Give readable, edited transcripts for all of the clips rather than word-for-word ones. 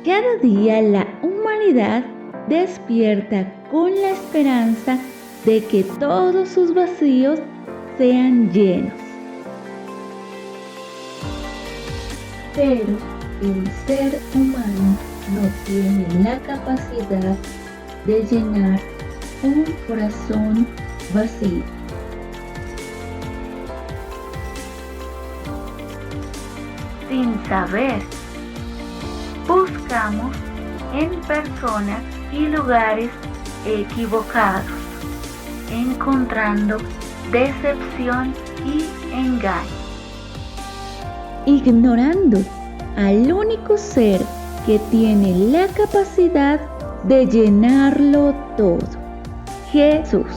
Cada día la humanidad despierta con la esperanza de que todos sus vacíos sean llenos. Pero el ser humano no tiene la capacidad de llenar un corazón vacío. Sin saber, buscamos en personas y lugares equivocados, encontrando decepción y engaño, ignorando al único ser que tiene la capacidad de llenarlo todo, Jesús.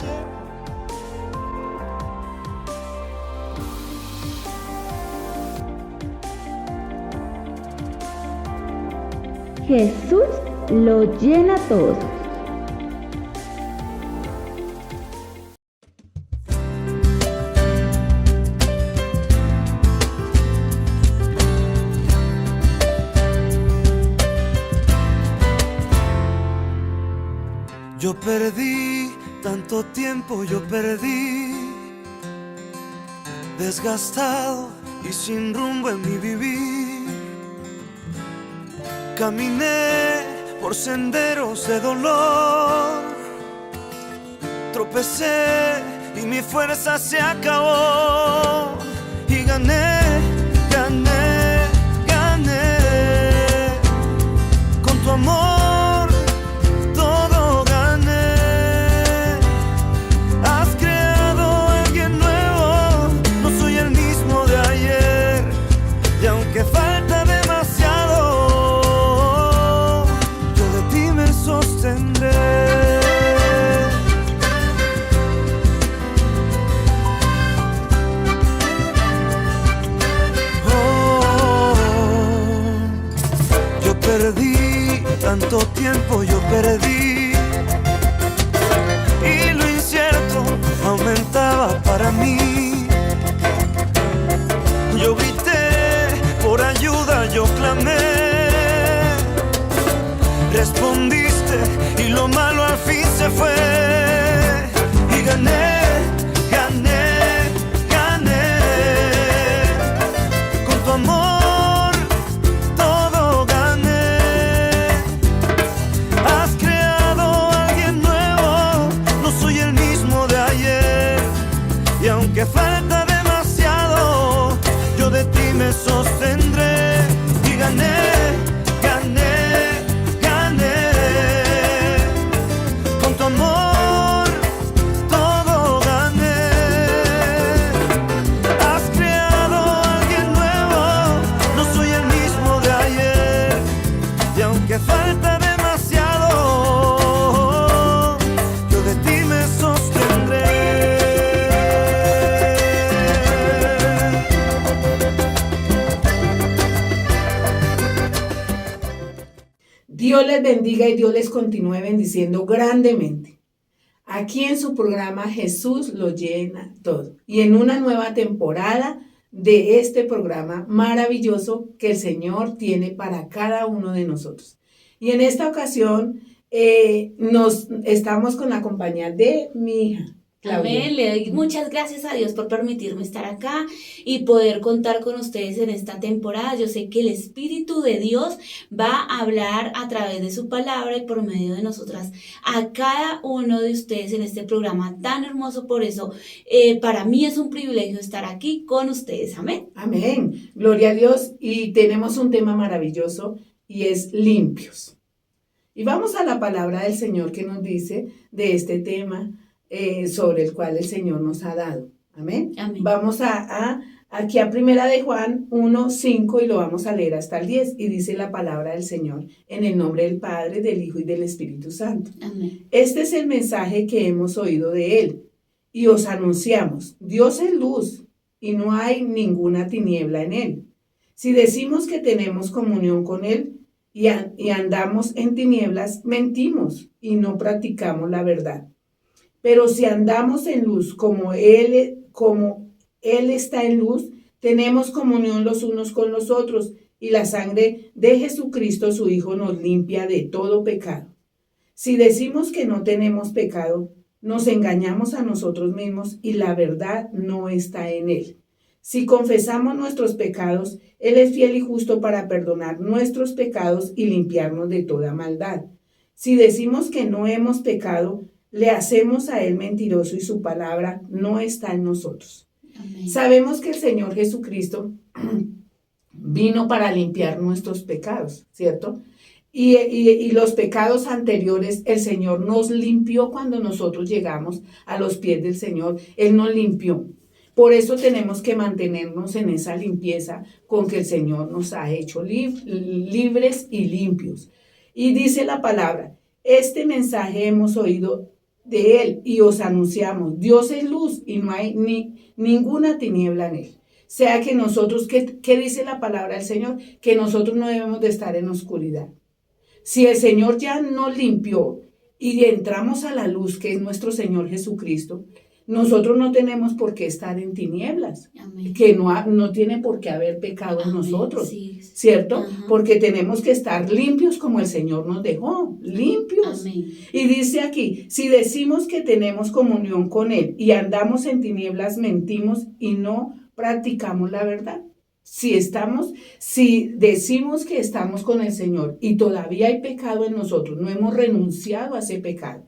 Jesús lo llena todo. Yo perdí tanto tiempo, yo perdí, desgastado y sin rumbo en mi vivir. Caminé por senderos de dolor, tropecé y mi fuerza se acabó. Y gané, gané, gané, con tu amor todo gané. Has creado a alguien nuevo, no soy el mismo de ayer. Y aunque falta demasiado, yo de ti me sostendré. Yo perdí tanto tiempo, yo perdí, y lo incierto aumentaba para mí. Yo grité por ayuda, yo clamé, respondiste y lo malo al fin se fue. Y gané, gané, gané, con tu amor todo gané. Has creado a alguien nuevo, no soy el mismo de ayer. Y aunque falta demasiado, yo de ti me sostendré. Y gané, gané, gané, con tu amor todo gané. Has creado a alguien nuevo, no soy el mismo de ayer. Y aunque falta demasiado, yo de ti me sostendré. Dios les bendiga y Dios les continúe bendiciendo grandemente. Aquí en su programa Jesús lo llena todo. Y en una nueva temporada de este programa maravilloso que el Señor tiene para cada uno de nosotros. Y en esta ocasión nos estamos con la compañía de mi hija, Claudia. Amén, le doy muchas gracias a Dios por permitirme estar acá y poder contar con ustedes en esta temporada. Yo sé que el Espíritu de Dios va a hablar a través de su palabra y por medio de nosotras a cada uno de ustedes en este programa tan hermoso. Por eso, para mí es un privilegio estar aquí con ustedes. Amén. Amén. Gloria a Dios. Y tenemos un tema maravilloso y es limpios. Y vamos a la palabra del Señor que nos dice de este tema sobre el cual el Señor nos ha dado. Amén. Amén. Vamos aquí a Primera de Juan 1:5 y lo vamos a leer hasta el 10. Y dice la palabra del Señor en el nombre del Padre, del Hijo y del Espíritu Santo. Amén. Este es el mensaje que hemos oído de Él y os anunciamos. Dios es luz y no hay ninguna tiniebla en Él. Si decimos que tenemos comunión con Él y andamos en tinieblas, mentimos y no practicamos la verdad. Pero si andamos en luz como Él está en luz, tenemos comunión los unos con los otros y la sangre de Jesucristo, su Hijo, nos limpia de todo pecado. Si decimos que no tenemos pecado, nos engañamos a nosotros mismos y la verdad no está en Él. Si confesamos nuestros pecados, Él es fiel y justo para perdonar nuestros pecados y limpiarnos de toda maldad. Si decimos que no hemos pecado, le hacemos a Él mentiroso y su palabra no está en nosotros. Amén. Sabemos que el Señor Jesucristo vino para limpiar nuestros pecados, ¿cierto? Y los pecados anteriores, el Señor nos limpió cuando nosotros llegamos a los pies del Señor. Él nos limpió. Por eso tenemos que mantenernos en esa limpieza con que el Señor nos ha hecho libres y limpios. Y dice la palabra, este mensaje hemos oído de Él y os anunciamos, Dios es luz y no hay ninguna tiniebla en Él. Sea que nosotros, ¿qué dice la palabra del Señor? Que nosotros no debemos de estar en oscuridad. Si el Señor ya nos limpió y entramos a la luz que es nuestro Señor Jesucristo, nosotros no tenemos por qué estar en tinieblas, Amén. que no tiene por qué haber pecado en Amén, nosotros, sí. ¿cierto? Ajá. Porque tenemos que estar limpios como el Señor nos dejó, limpios. Amén. Y dice aquí, si decimos que tenemos comunión con Él y andamos en tinieblas, mentimos y no practicamos la verdad. Si decimos que estamos con el Señor y todavía hay pecado en nosotros, no hemos renunciado a ese pecado,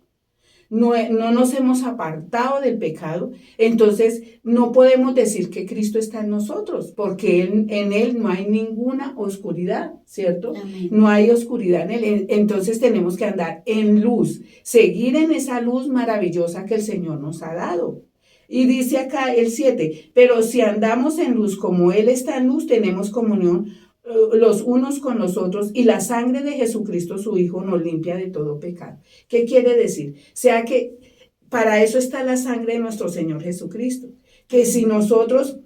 no nos hemos apartado del pecado, entonces no podemos decir que Cristo está en nosotros, porque en Él no hay ninguna oscuridad, ¿cierto? Amén. No hay oscuridad en Él, entonces tenemos que andar en luz, seguir en esa luz maravillosa que el Señor nos ha dado. Y dice acá el 7, pero si andamos en luz como Él está en luz, tenemos comunión los unos con los otros y la sangre de Jesucristo su Hijo nos limpia de todo pecado. ¿Qué quiere decir? O sea que para eso está la sangre de nuestro Señor Jesucristo, que si nosotros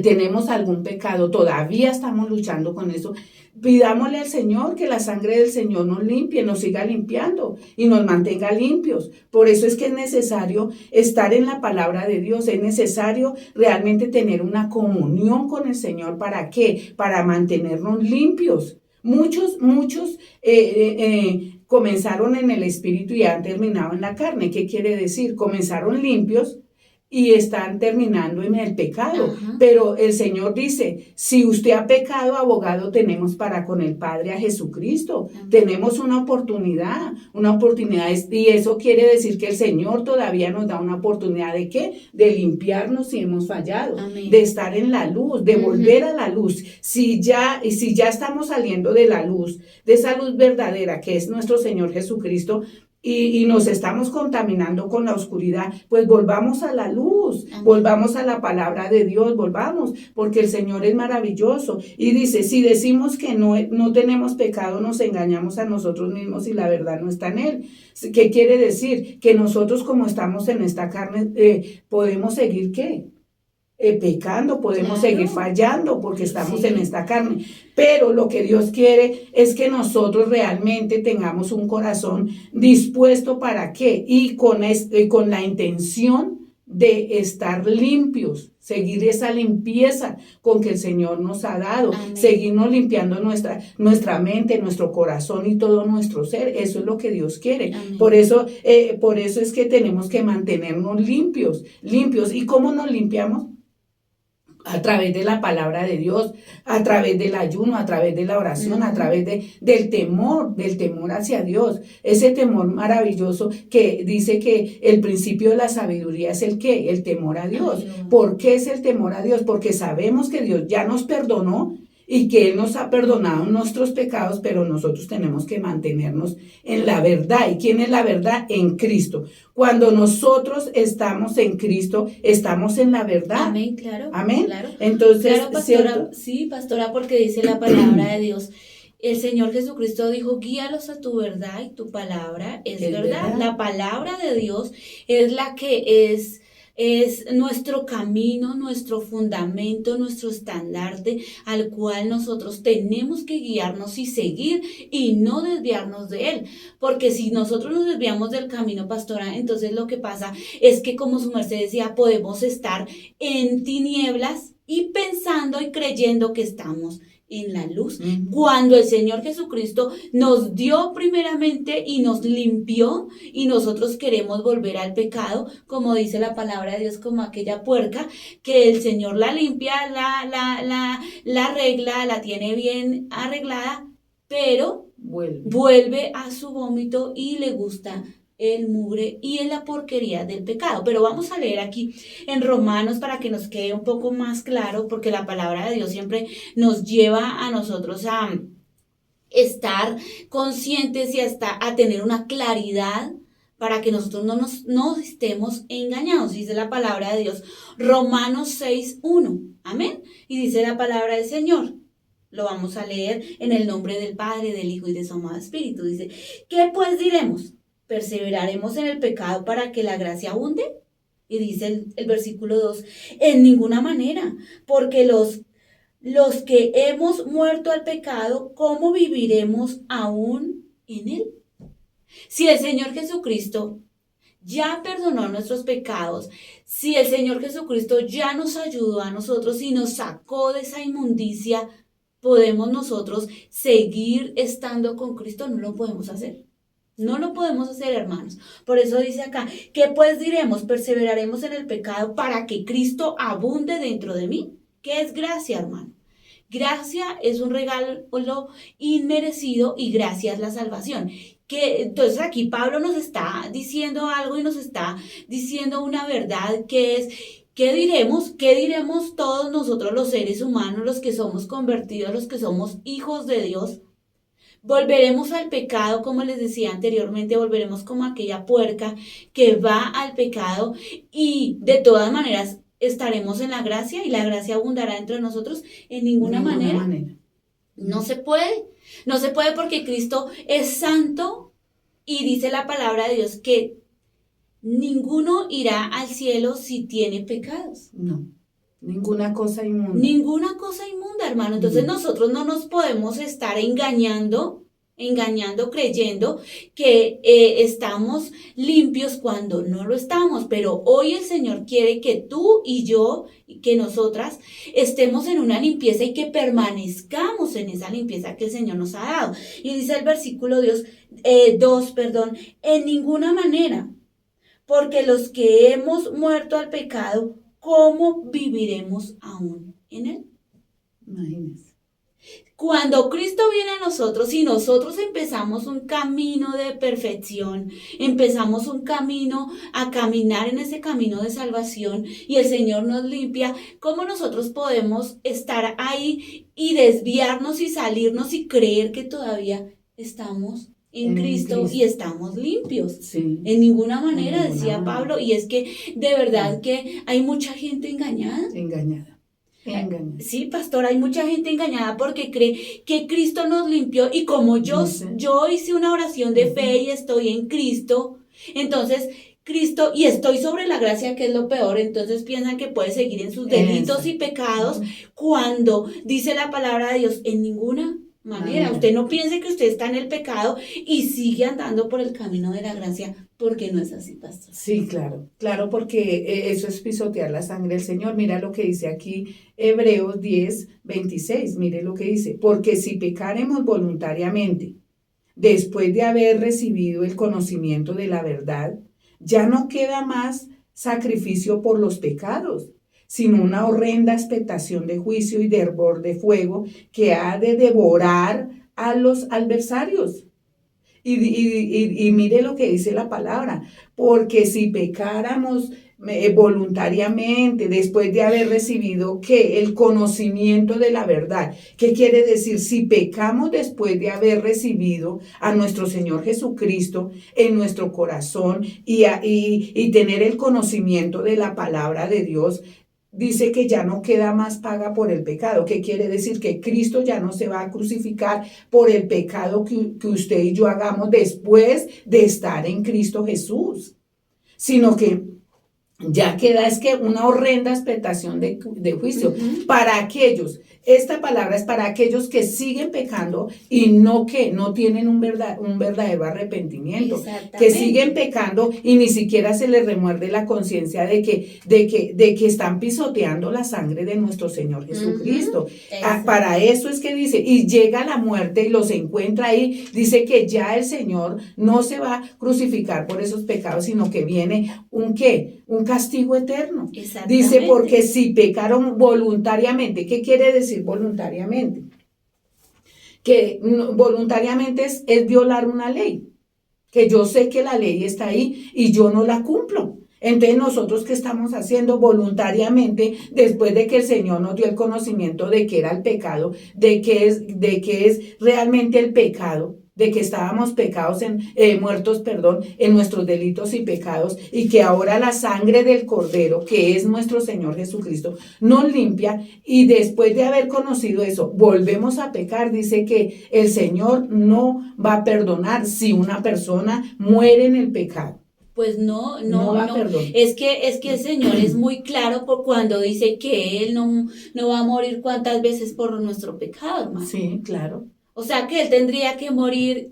tenemos algún pecado, todavía estamos luchando con eso, pidámosle al Señor que la sangre del Señor nos limpie, nos siga limpiando y nos mantenga limpios. Por eso es que es necesario estar en la palabra de Dios, es necesario realmente tener una comunión con el Señor. ¿Para qué? Para mantenernos limpios. Muchos comenzaron en el espíritu y han terminado en la carne. ¿Qué quiere decir? Comenzaron limpios y están terminando en el pecado. Ajá. Pero el Señor dice, si usted ha pecado, abogado tenemos para con el Padre a Jesucristo. Amén. Tenemos una oportunidad, y eso quiere decir que el Señor todavía nos da una oportunidad ¿de qué? De limpiarnos si hemos fallado, Amén. de estar en la luz, de volver a la luz. Si ya estamos saliendo de la luz, de esa luz verdadera que es nuestro Señor Jesucristo, y nos estamos contaminando con la oscuridad, pues volvamos a la luz, Amén. volvamos a la palabra de Dios, volvamos, porque el Señor es maravilloso. Y dice, si decimos que no tenemos pecado, nos engañamos a nosotros mismos y la verdad no está en Él. ¿Qué quiere decir? Que nosotros como estamos en esta carne, podemos seguir, ¿qué? Pecando, podemos Claro. seguir fallando porque estamos Sí. en esta carne, pero lo que Dios quiere es que nosotros realmente tengamos un corazón dispuesto ¿para qué? Y con la intención de estar limpios, seguir esa limpieza con que el Señor nos ha dado, Amén. seguirnos limpiando nuestra mente, nuestro corazón y todo nuestro ser. Eso es lo que Dios quiere. Amén. Por eso es que tenemos que mantenernos limpios. ¿Y cómo nos limpiamos? A través de la palabra de Dios, a través del ayuno, a través de la oración, a través del temor hacia Dios. Ese temor maravilloso que dice que el principio de la sabiduría es el ¿qué? El temor a Dios. Aleluya. ¿Por qué es el temor a Dios? Porque sabemos que Dios ya nos perdonó y que Él nos ha perdonado nuestros pecados, pero nosotros tenemos que mantenernos en la verdad. ¿Y quién es la verdad? En Cristo. Cuando nosotros estamos en Cristo, estamos en la verdad. Amén, claro. Amén. Claro. Entonces, Claro, pastora, ¿cierto? sí, pastora, porque dice la palabra de Dios. El Señor Jesucristo dijo, guíalos a tu verdad y tu palabra es verdad. verdad. La palabra de Dios es la que es nuestro camino, nuestro fundamento, nuestro estandarte al cual nosotros tenemos que guiarnos y seguir y no desviarnos de él. Porque si nosotros nos desviamos del camino, pastora, entonces lo que pasa es que, como su merced decía, podemos estar en tinieblas y pensando y creyendo que estamos en la luz. Ujú. Cuando el Señor Jesucristo nos dio primeramente y nos limpió y nosotros queremos volver al pecado, como dice la palabra de Dios, como aquella puerca, que el Señor la limpia, la arregla, la tiene bien arreglada, pero vuelve a su vómito y le gusta el mugre y en la porquería del pecado. Pero vamos a leer aquí en Romanos para que nos quede un poco más claro, porque la palabra de Dios siempre nos lleva a nosotros a estar conscientes y hasta a tener una claridad para que nosotros no estemos engañados. Dice la palabra de Dios, Romanos 6:1, amén. Y dice la palabra del Señor. Lo vamos a leer en el nombre del Padre, del Hijo y de su amado Espíritu. Dice, ¿qué pues diremos? ¿Perseveraremos en el pecado para que la gracia abunde? Y dice el versículo 2, en ninguna manera, porque los que hemos muerto al pecado, ¿cómo viviremos aún en él? Si el Señor Jesucristo ya perdonó nuestros pecados, si el Señor Jesucristo ya nos ayudó a nosotros y nos sacó de esa inmundicia, ¿podemos nosotros seguir estando con Cristo? No lo podemos hacer. No lo podemos hacer, hermanos. Por eso dice acá, ¿qué pues diremos? ¿Perseveraremos en el pecado para que Cristo abunde dentro de mí? ¿Qué es gracia, hermano? Gracia es un regalo inmerecido y gracia es la salvación. Entonces aquí Pablo nos está diciendo algo y nos está diciendo una verdad que es, ¿qué diremos? ¿Qué diremos todos nosotros los seres humanos, los que somos convertidos, los que somos hijos de Dios? Volveremos al pecado, como les decía anteriormente, volveremos como aquella puerca que va al pecado y de todas maneras estaremos en la gracia y la gracia abundará entre nosotros en ninguna manera. No se puede, no se puede porque Cristo es santo y dice la palabra de Dios que ninguno irá al cielo si tiene pecados. No, ninguna cosa inmunda. Ninguna cosa inmunda, hermano. Entonces nosotros no nos podemos estar engañando, creyendo que estamos limpios cuando no lo estamos. Pero hoy el Señor quiere que tú y yo, que nosotras estemos en una limpieza y que permanezcamos en esa limpieza que el Señor nos ha dado. Y dice el versículo 2, en ninguna manera, porque los que hemos muerto al pecado, ¿cómo viviremos aún en él? Imagínense. Cuando Cristo viene a nosotros y nosotros empezamos un camino de perfección, empezamos un camino a caminar en ese camino de salvación y el Señor nos limpia, ¿cómo nosotros podemos estar ahí y desviarnos y salirnos y creer que todavía estamos en Cristo y estamos limpios? Sí. En ninguna manera, En ninguna decía manera. Pablo, y es que de verdad que hay mucha gente engañada. Engañada. Sí, pastor, hay mucha gente engañada porque cree que Cristo nos limpió y como yo hice una oración de fe y estoy en Cristo, entonces Cristo, y estoy sobre la gracia, que es lo peor, entonces piensan que puede seguir en sus delitos y pecados cuando dice la palabra de Dios en ninguna manera. Usted no piense que usted está en el pecado y sigue andando por el camino de la gracia, porque no es así, pastor. Sí, claro, porque eso es pisotear la sangre del Señor. Mira lo que dice aquí Hebreos 10:26, mire lo que dice, porque si pecaremos voluntariamente, después de haber recibido el conocimiento de la verdad, ya no queda más sacrificio por los pecados, sino una horrenda expectación de juicio y de hervor de fuego que ha de devorar a los adversarios. Y mire lo que dice la palabra, porque si pecáramos voluntariamente, después de haber recibido ¿qué? El conocimiento de la verdad. ¿Qué quiere decir? Si pecamos después de haber recibido a nuestro Señor Jesucristo en nuestro corazón y tener el conocimiento de la palabra de Dios, dice que ya no queda más paga por el pecado. ¿Qué quiere decir? Que Cristo ya no se va a crucificar por el pecado que usted y yo hagamos después de estar en Cristo Jesús, sino que ya queda es que una horrenda expectación de juicio para aquellos. Esta palabra es para aquellos que siguen pecando y no tienen un verdadero arrepentimiento, que siguen pecando y ni siquiera se les remuerde la conciencia de que están pisoteando la sangre de nuestro Señor Jesucristo. Para eso es que dice, y llega la muerte y los encuentra ahí, dice que ya el Señor no se va a crucificar por esos pecados, sino que viene un castigo eterno. Dice, porque si pecaron voluntariamente, ¿qué quiere decir voluntariamente? Que voluntariamente es violar una ley, que yo sé que la ley está ahí y yo no la cumplo. Entonces nosotros, ¿qué estamos haciendo voluntariamente después de que el Señor nos dio el conocimiento de que era el pecado, de que es realmente el pecado? De que estábamos muertos en nuestros delitos y pecados, y que ahora la sangre del Cordero, que es nuestro Señor Jesucristo, nos limpia, y después de haber conocido eso, volvemos a pecar. Dice que el Señor no va a perdonar si una persona muere en el pecado. Pues no. Es que el Señor es muy claro por cuando dice que Él no va a morir cuántas veces por nuestro pecado, hermano. Sí, claro. O sea que Él tendría que morir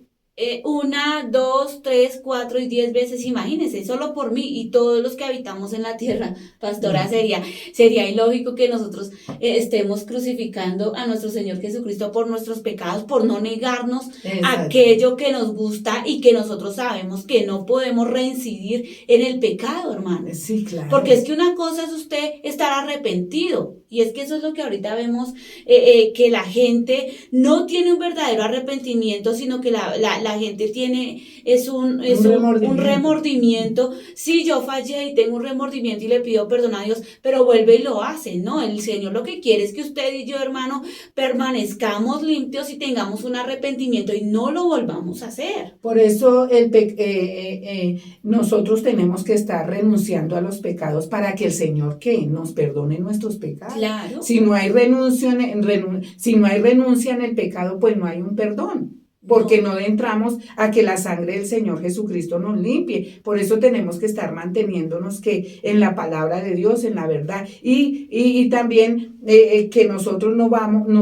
1, 2, 3, 4 y 10 veces, imagínense, solo por mí y todos los que habitamos en la tierra, pastora, sería ilógico que nosotros estemos crucificando a nuestro Señor Jesucristo por nuestros pecados, por no negarnos aquello que nos gusta y que nosotros sabemos que no podemos reincidir en el pecado, hermano. Sí, claro. Porque es que una cosa es usted estar arrepentido, y es que eso es lo que ahorita vemos, que la gente no tiene un verdadero arrepentimiento, sino que la gente tiene un remordimiento. Sí, yo fallé y tengo un remordimiento y le pido perdón a Dios, pero vuelve y lo hace, ¿no? El Señor lo que quiere es que usted y yo, hermano, permanezcamos limpios y tengamos un arrepentimiento y no lo volvamos a hacer. Por eso nosotros tenemos que estar renunciando a los pecados para que el Señor nos perdone nuestros pecados. Claro. Si no hay renuncia en el pecado, pues no hay un perdón. Porque no entramos a que la sangre del Señor Jesucristo nos limpie. Por eso tenemos que estar manteniéndonos que en la palabra de Dios, en la verdad, y también que nosotros no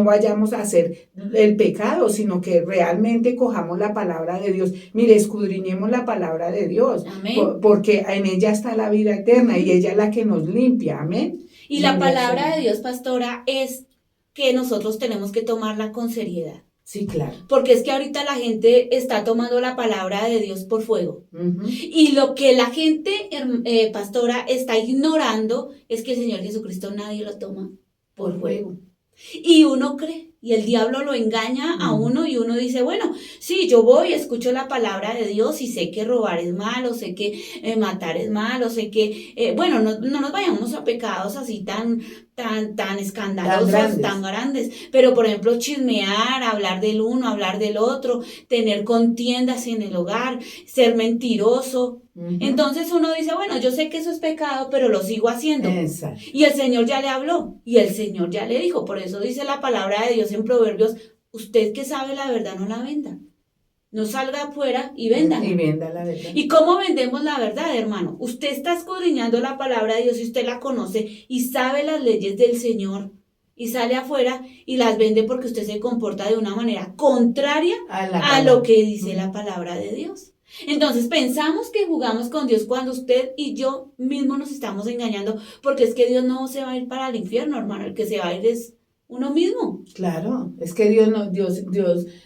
vayamos a hacer el pecado, sino que realmente cojamos la palabra de Dios. Mire, escudriñemos la palabra de Dios. Amén. Porque en ella está la vida eterna y ella es la que nos limpia. Amén. Y la palabra de Dios, pastora, es que nosotros tenemos que tomarla con seriedad. Sí, claro. Porque es que ahorita la gente está tomando la palabra de Dios por fuego. Y lo que la gente, pastora, está ignorando es que el Señor Jesucristo nadie lo toma por fuego. Y uno cree, y el diablo lo engaña a uno, y uno dice, bueno, sí, yo voy, escucho la palabra de Dios y sé que robar es malo, sé que matar es malo, sé que, bueno, no nos vayamos a pecados así tan escandalosos, tan grandes, pero por ejemplo chismear, hablar del uno, hablar del otro, tener contiendas en el hogar, ser mentiroso. Entonces uno dice, bueno, yo sé que eso es pecado, pero lo sigo haciendo. Exacto. Y el Señor ya le habló, y el Señor ya le dijo. Por eso dice la palabra de Dios en Proverbios, usted que sabe la verdad, no la venda. No salga afuera y venda. Y venda la verdad. ¿Y cómo vendemos la verdad, hermano? Usted está escudriñando la palabra de Dios y usted la conoce y sabe las leyes del Señor, y sale afuera y las vende porque usted se comporta de una manera contraria a lo que dice la palabra de Dios. Entonces pensamos que jugamos con Dios cuando usted y yo mismos nos estamos engañando, porque es que Dios no se va a ir para el infierno, hermano. El que se va a ir es uno mismo. Claro, es que Dios,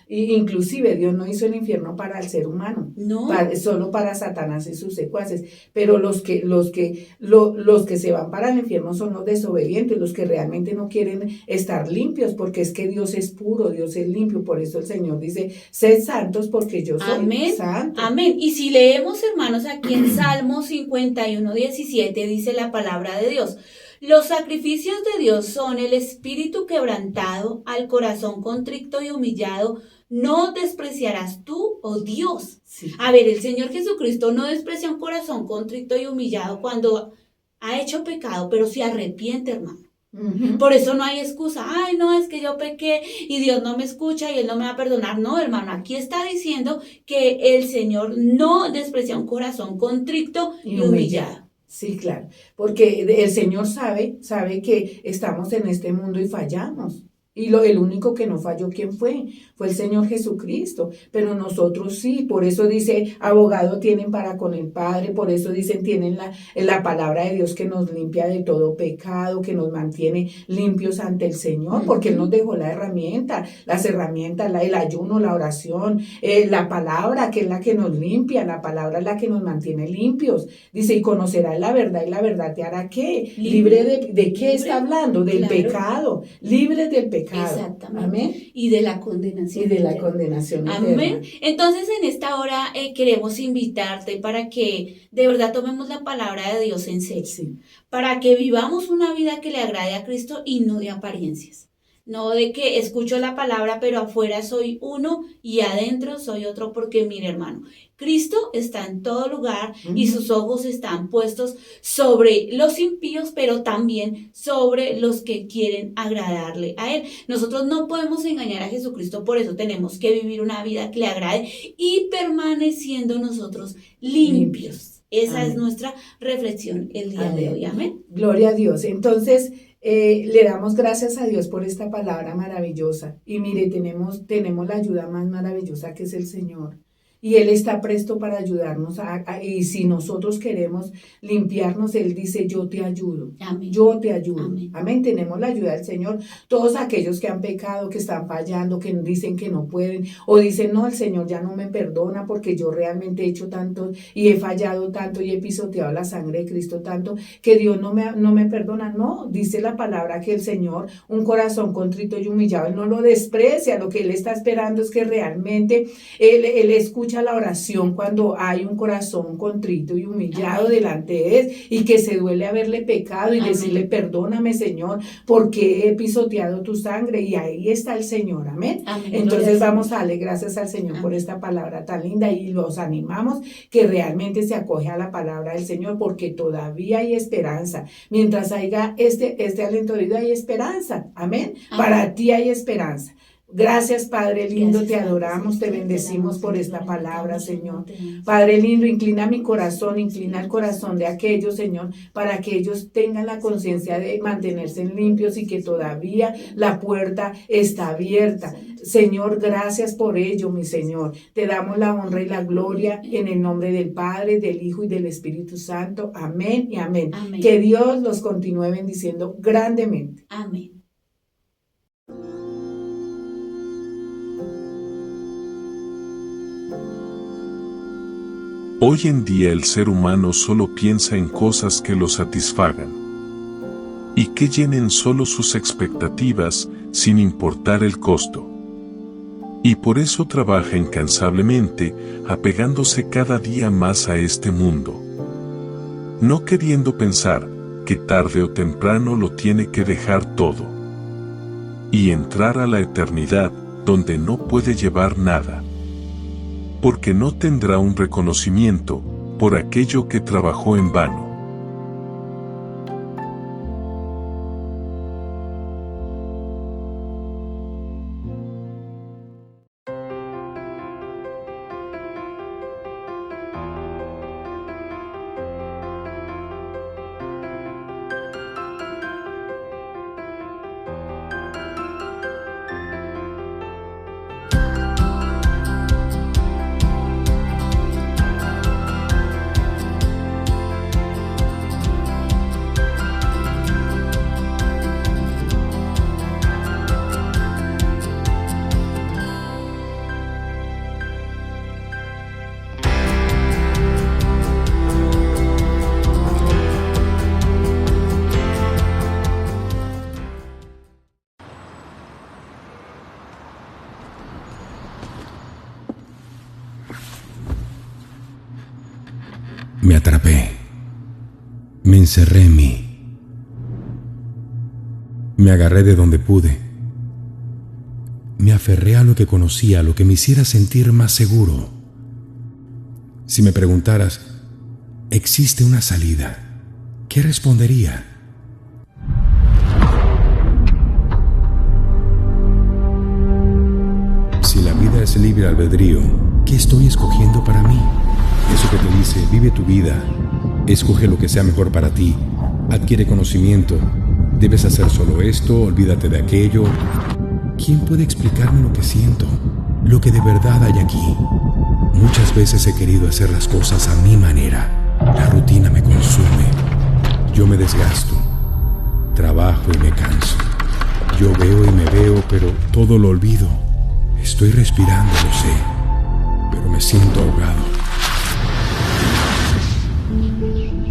inclusive Dios no hizo el infierno para el ser humano, no, solo para Satanás y sus secuaces, pero los que se van para el infierno son los desobedientes, los que realmente no quieren estar limpios, porque es que Dios es puro, Dios es limpio. Por eso el Señor dice, sed santos porque yo soy santo. Amén. Y si leemos, hermanos, aquí en Salmo 51:17 dice la palabra de Dios: los sacrificios de Dios son el espíritu quebrantado, al corazón contrito y humillado, no despreciarás tú, oh Dios. Sí. A ver, el Señor Jesucristo no desprecia un corazón contrito y humillado cuando ha hecho pecado, pero se arrepiente, hermano. Por eso no hay excusa. Ay, no, es que yo pequé y Dios no me escucha y Él no me va a perdonar. No, hermano, aquí está diciendo que el Señor no desprecia un corazón contrito y humillado. Sí, claro, porque el Señor sabe que estamos en este mundo y fallamos. Y el único que no falló, ¿quién fue? Fue el Señor Jesucristo. Pero nosotros sí, por eso dice, abogado tienen para con el Padre, por eso dicen, tienen la palabra de Dios que nos limpia de todo pecado, que nos mantiene limpios ante el Señor, porque Él nos dejó las herramientas, el ayuno, la oración, la palabra, que es la que nos limpia, la palabra es la que nos mantiene limpios. Dice, y conocerás la verdad, y la verdad te hará ¿qué? Libre de qué está hablando, del pecado, libre del pecado. Exactamente. Amén. Y de la condenación. Y de la condenación eterna. Amén. Entonces, en esta hora queremos invitarte para que de verdad tomemos la palabra de Dios en serio. Sí. Para que vivamos una vida que le agrade a Cristo y no de apariencias. No de que escucho la palabra, pero afuera soy uno y adentro soy otro, porque mire, hermano, Cristo está en todo lugar y sus ojos están puestos sobre los impíos, pero también sobre los que quieren agradarle a Él. Nosotros no podemos engañar a Jesucristo, por eso tenemos que vivir una vida que le agrade y permaneciendo nosotros limpios. Esa Amén. Es nuestra reflexión el día Amén. de hoy. Amén. Gloria a Dios. Entonces, le damos gracias a Dios por esta palabra maravillosa. Y mire, tenemos la ayuda más maravillosa que es el Señor. Y Él está presto para ayudarnos. Y si nosotros queremos limpiarnos, Él dice, yo te ayudo. Amén. Yo te ayudo. Amén. Amén. Tenemos la ayuda del Señor. Todos aquellos que han pecado, que están fallando, que dicen que no pueden, o dicen, no, el Señor ya no me perdona porque yo realmente he hecho tanto y he fallado tanto y he pisoteado la sangre de Cristo tanto que Dios no me perdona. No, dice la palabra que el Señor, un corazón contrito y humillado, Él no lo desprecia. Lo que Él está esperando es que realmente Él escucha la oración cuando hay un corazón contrito y humillado delante de Él y que se duele haberle pecado y decirle, perdóname, Señor, porque he pisoteado tu sangre, y ahí está el Señor. Amén. Entonces vamos a darle gracias al Señor por esta palabra tan linda y los animamos que realmente se acoge a la palabra del Señor, porque todavía hay esperanza. Mientras haya este aliento de vida, hay esperanza. Amén. Para ti hay esperanza. Gracias, Padre lindo, te adoramos, te bendecimos por esta palabra, Señor. Padre lindo, inclina mi corazón, inclina el corazón de aquellos, Señor, para que ellos tengan la conciencia de mantenerse limpios y que todavía la puerta está abierta. Señor, gracias por ello, mi Señor. Te damos la honra y la gloria en el nombre del Padre, del Hijo y del Espíritu Santo. Amén y amén. Amén. Que Dios los continúe bendiciendo grandemente. Amén. Hoy en día el ser humano solo piensa en cosas que lo satisfagan y que llenen solo sus expectativas sin importar el costo. Y por eso trabaja incansablemente, apegándose cada día más a este mundo, no queriendo pensar que tarde o temprano lo tiene que dejar todo y entrar a la eternidad, donde no puede llevar nada, porque no tendrá un reconocimiento por aquello que trabajó en vano. Me atrapé, me encerré en mí, me agarré de donde pude, me aferré a lo que conocía, a lo que me hiciera sentir más seguro. Si me preguntaras, ¿existe una salida?, ¿qué respondería? Si la vida es libre albedrío, ¿qué estoy escogiendo para mí? Eso que te dice, vive tu vida, Escoge lo que sea mejor para ti. Adquiere conocimiento. Debes hacer solo esto, olvídate de aquello. ¿Quién puede explicarme lo que siento? Lo que de verdad hay aquí. Muchas veces he querido hacer las cosas a mi manera. La rutina me consume. Yo me desgasto. Trabajo y me canso. Yo veo y me veo, pero todo lo olvido. Estoy respirando, lo sé, pero me siento ahogado.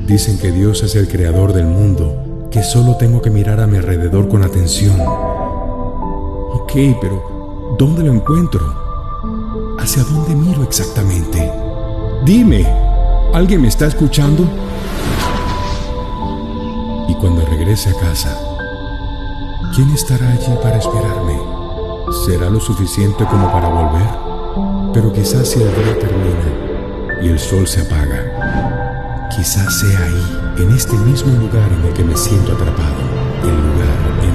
Dicen que Dios es el creador del mundo, que solo tengo que mirar a mi alrededor con atención. Ok, pero ¿dónde lo encuentro? ¿Hacia dónde miro exactamente? Dime, ¿alguien me está escuchando? Y cuando regrese a casa, ¿quién estará allí para esperarme? ¿Será lo suficiente como para volver? Pero quizás si el día termina y el sol se apaga, quizás sea ahí, en este mismo lugar en el que me siento atrapado, el lugar en